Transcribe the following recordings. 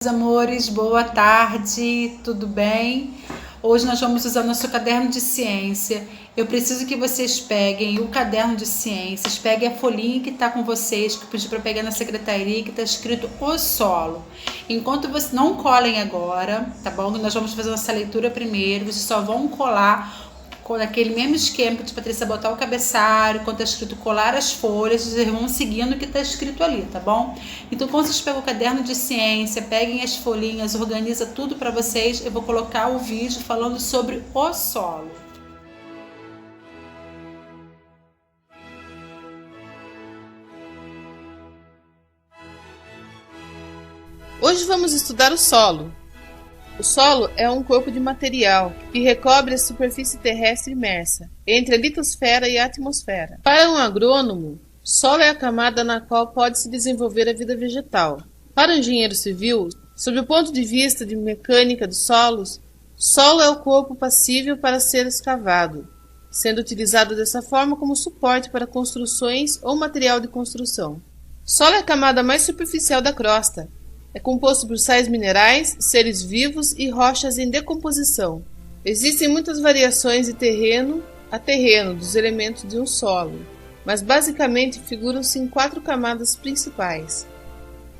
Meus amores, boa tarde, tudo bem? Hoje nós vamos usar nosso caderno de ciência. Eu preciso que vocês peguem o caderno de ciências, peguem a folhinha que está com vocês, que eu pedi para pegar na secretaria, que está escrito o solo. Enquanto vocês não colhem agora, tá bom? Nós vamos fazer nossa leitura primeiro, vocês só vão colar com aquele mesmo esquema que a Patrícia botar o cabeçalho, quando está escrito colar as folhas, vocês vão seguindo o que está escrito ali, tá bom? Então, quando vocês pegam o caderno de ciência, peguem as folhinhas, organiza tudo para vocês, eu vou colocar o vídeo falando sobre o solo. Hoje vamos estudar o solo. O solo é um corpo de material que recobre a superfície terrestre imersa entre a litosfera e a atmosfera. Para um agrônomo, solo é a camada na qual pode se desenvolver a vida vegetal. Para o engenheiro civil, sob o ponto de vista de mecânica dos solos, solo é o corpo passível para ser escavado, sendo utilizado dessa forma como suporte para construções ou material de construção. Solo é a camada mais superficial da crosta. É composto por sais minerais, seres vivos e rochas em decomposição. Existem muitas variações de terreno a terreno dos elementos de um solo, mas basicamente figuram-se em 4 camadas principais.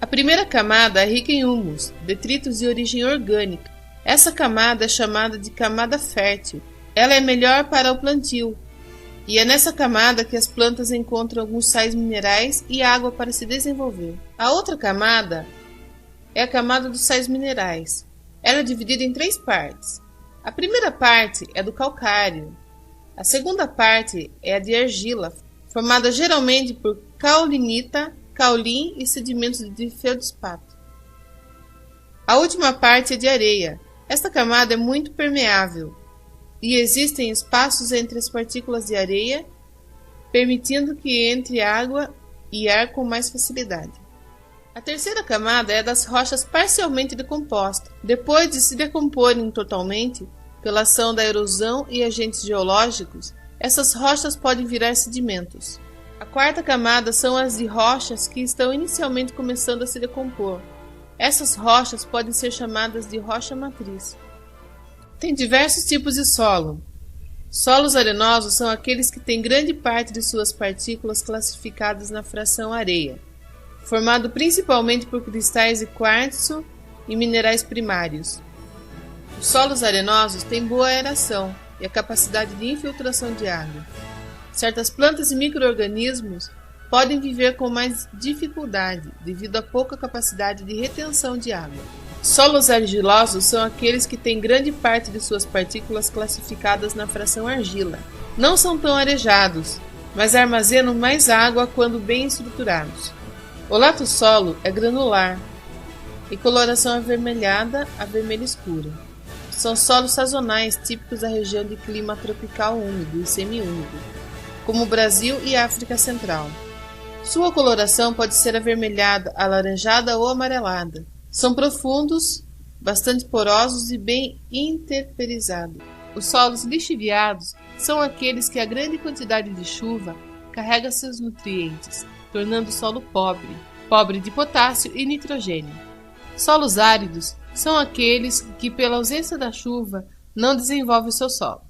A primeira camada é rica em humus, detritos de origem orgânica. Essa camada é chamada de camada fértil. Ela é melhor para o plantio, e é nessa camada que as plantas encontram alguns sais minerais e água para se desenvolver. A outra camada é a camada dos sais minerais. Ela é dividida em 3 partes. A primeira parte é do calcário. A segunda parte é a de argila, formada geralmente por caulinita, caulin e sedimentos de feldspato. A última parte é de areia. Esta camada é muito permeável e existem espaços entre as partículas de areia, permitindo que entre água e ar com mais facilidade. A terceira camada é das rochas parcialmente decompostas. Depois de se decomporem totalmente, pela ação da erosão e agentes geológicos, essas rochas podem virar sedimentos. A quarta camada são as de rochas que estão inicialmente começando a se decompor. Essas rochas podem ser chamadas de rocha matriz. Tem diversos tipos de solo. Solos arenosos são aqueles que têm grande parte de suas partículas classificadas na fração areia, formado principalmente por cristais de quartzo e minerais primários. Os solos arenosos têm boa aeração e a capacidade de infiltração de água. Certas plantas e micro-organismos podem viver com mais dificuldade devido à pouca capacidade de retenção de água. Solos argilosos são aqueles que têm grande parte de suas partículas classificadas na fração argila. Não são tão arejados, mas armazenam mais água quando bem estruturados. O lato-solo é granular e coloração avermelhada a vermelho escuro. São solos sazonais típicos da região de clima tropical úmido e semiúmido, como o Brasil e a África Central. Sua coloração pode ser avermelhada, alaranjada ou amarelada. São profundos, bastante porosos e bem interperizados. Os solos lixiviados são aqueles que a grande quantidade de chuva carrega seus nutrientes, tornando o solo pobre de potássio e nitrogênio. Solos áridos são aqueles que, pela ausência da chuva, não desenvolvem seu solo.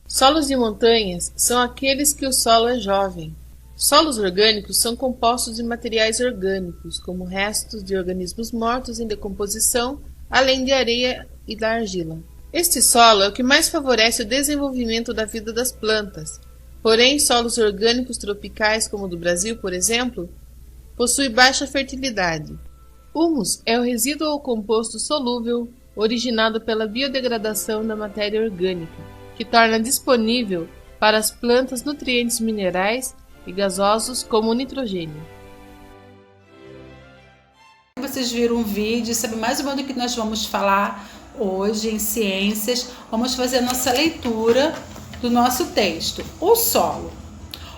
Solos de montanhas são aqueles que o solo é jovem. Solos orgânicos são compostos de materiais orgânicos, como restos de organismos mortos em decomposição, além de areia e da argila. Este solo é o que mais favorece o desenvolvimento da vida das plantas. Porém, solos orgânicos tropicais, como o do Brasil, por exemplo, possuem baixa fertilidade. Humus é o resíduo ou composto solúvel originado pela biodegradação da matéria orgânica, que torna disponível para as plantas nutrientes minerais e gasosos como o nitrogênio. Vocês viram um vídeo, sabe mais ou menos do que nós vamos falar hoje em ciências. Vamos fazer a nossa leitura do nosso texto. O solo.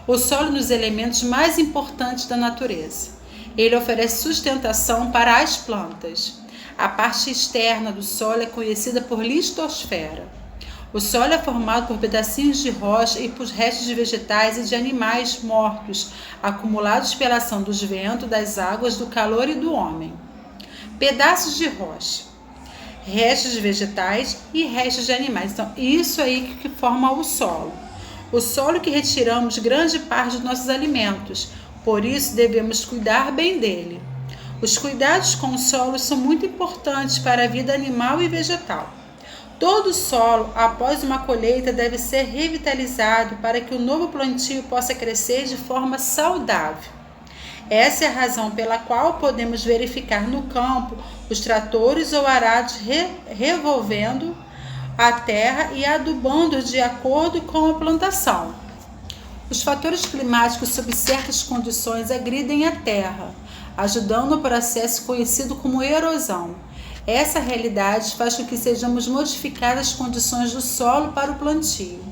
O solo é um dos elementos mais importantes da natureza. Ele oferece sustentação para as plantas. A parte externa do solo é conhecida por litosfera. O solo é formado por pedacinhos de rocha e por restos de vegetais e de animais mortos, acumulados pela ação dos ventos, das águas, do calor e do homem. pedaços de rocha, restos de vegetais e restos de animais. Então, isso aí que forma o solo. O solo que retiramos grande parte dos nossos alimentos, por isso devemos cuidar bem dele. Os cuidados com o solo são muito importantes para a vida animal e vegetal. Todo solo, após uma colheita, deve ser revitalizado para que o novo plantio possa crescer de forma saudável. Essa é a razão pela qual podemos verificar no campo os tratores ou arados revolvendo a terra e adubando de acordo com a plantação. Os fatores climáticos sob certas condições agridem a terra, ajudando no processo conhecido como erosão. Essa realidade faz com que sejamos modificar as condições do solo para o plantio.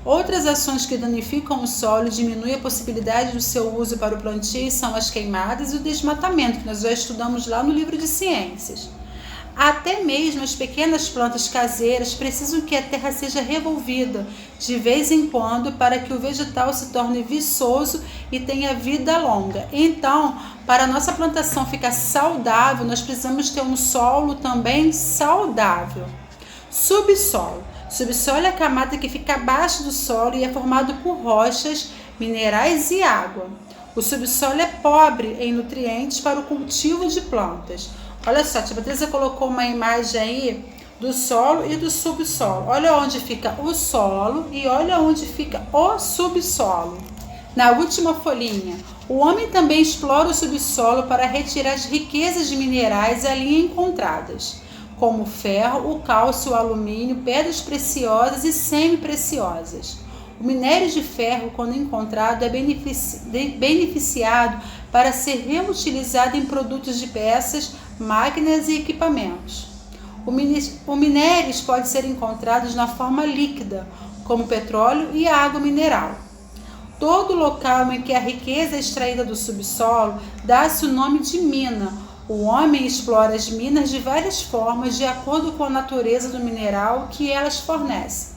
Outras ações que danificam o solo e diminuem a possibilidade do seu uso para o plantio são as queimadas e o desmatamento, que nós já estudamos lá no livro de ciências. Até mesmo as pequenas plantas caseiras precisam que a terra seja revolvida de vez em quando para que o vegetal se torne viçoso e tenha vida longa. Então, para a nossa plantação ficar saudável, nós precisamos ter um solo também saudável. Subsolo. Subsolo é a camada que fica abaixo do solo e é formado por rochas, minerais e água. O subsolo é pobre em nutrientes para o cultivo de plantas. Olha só, a tia Patrícia colocou uma imagem aí do solo e do subsolo. Olha onde fica o solo e olha onde fica o subsolo. Na última folhinha, o homem também explora o subsolo para retirar as riquezas de minerais ali encontradas, como o ferro, o cálcio, o alumínio, pedras preciosas e semi-preciosas. O minério de ferro, quando encontrado, é beneficiado para ser reutilizado em produtos de peças, máquinas e equipamentos. Os minérios podem ser encontrados na forma líquida, como petróleo e água mineral. Todo local em que a riqueza é extraída do subsolo dá-se o nome de mina. O homem explora as minas de várias formas de acordo com a natureza do mineral que elas fornecem.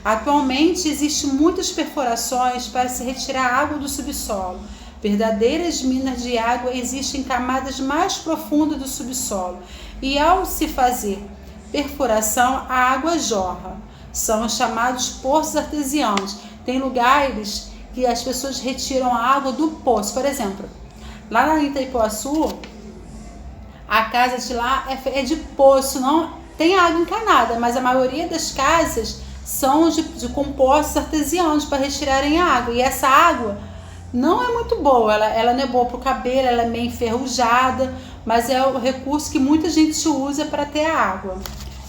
Atualmente, existem muitas perfurações para se retirar água do subsolo. Verdadeiras minas de água existem em camadas mais profundas do subsolo e, ao se fazer perfuração, a água jorra. São chamados poços artesianos. Tem lugares que as pessoas retiram a água do poço. Por exemplo, lá na Itaipuaçu, a casa de lá é de poço, não tem água encanada, mas a maioria das casas são com poços artesianos para retirarem a água. E essa água não é muito boa, ela não é boa para o cabelo, ela é meio enferrujada, mas é o recurso que muita gente usa para ter a água.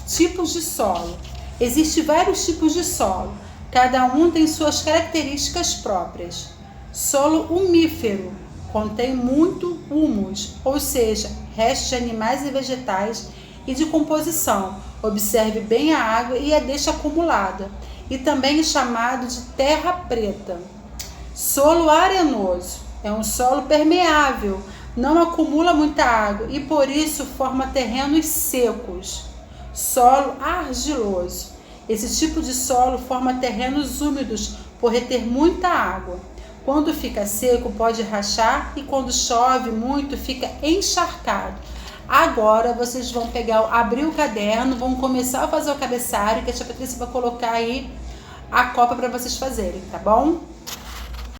Tipos de solo. Existem vários tipos de solo, cada um tem suas características próprias. Solo umífero contém muito humus, ou seja, restos de animais e vegetais e de composição. Observe bem a água e a deixa acumulada, e também é chamado de terra preta. Solo arenoso é um solo permeável, não acumula muita água e por isso forma terrenos secos. Solo argiloso. Esse tipo de solo forma terrenos úmidos por reter muita água. Quando fica seco pode rachar e quando chove muito fica encharcado. Agora vocês vão abrir o caderno, vão começar a fazer o cabeçalho, que a tia Patrícia vai colocar aí a copa para vocês fazerem, tá bom?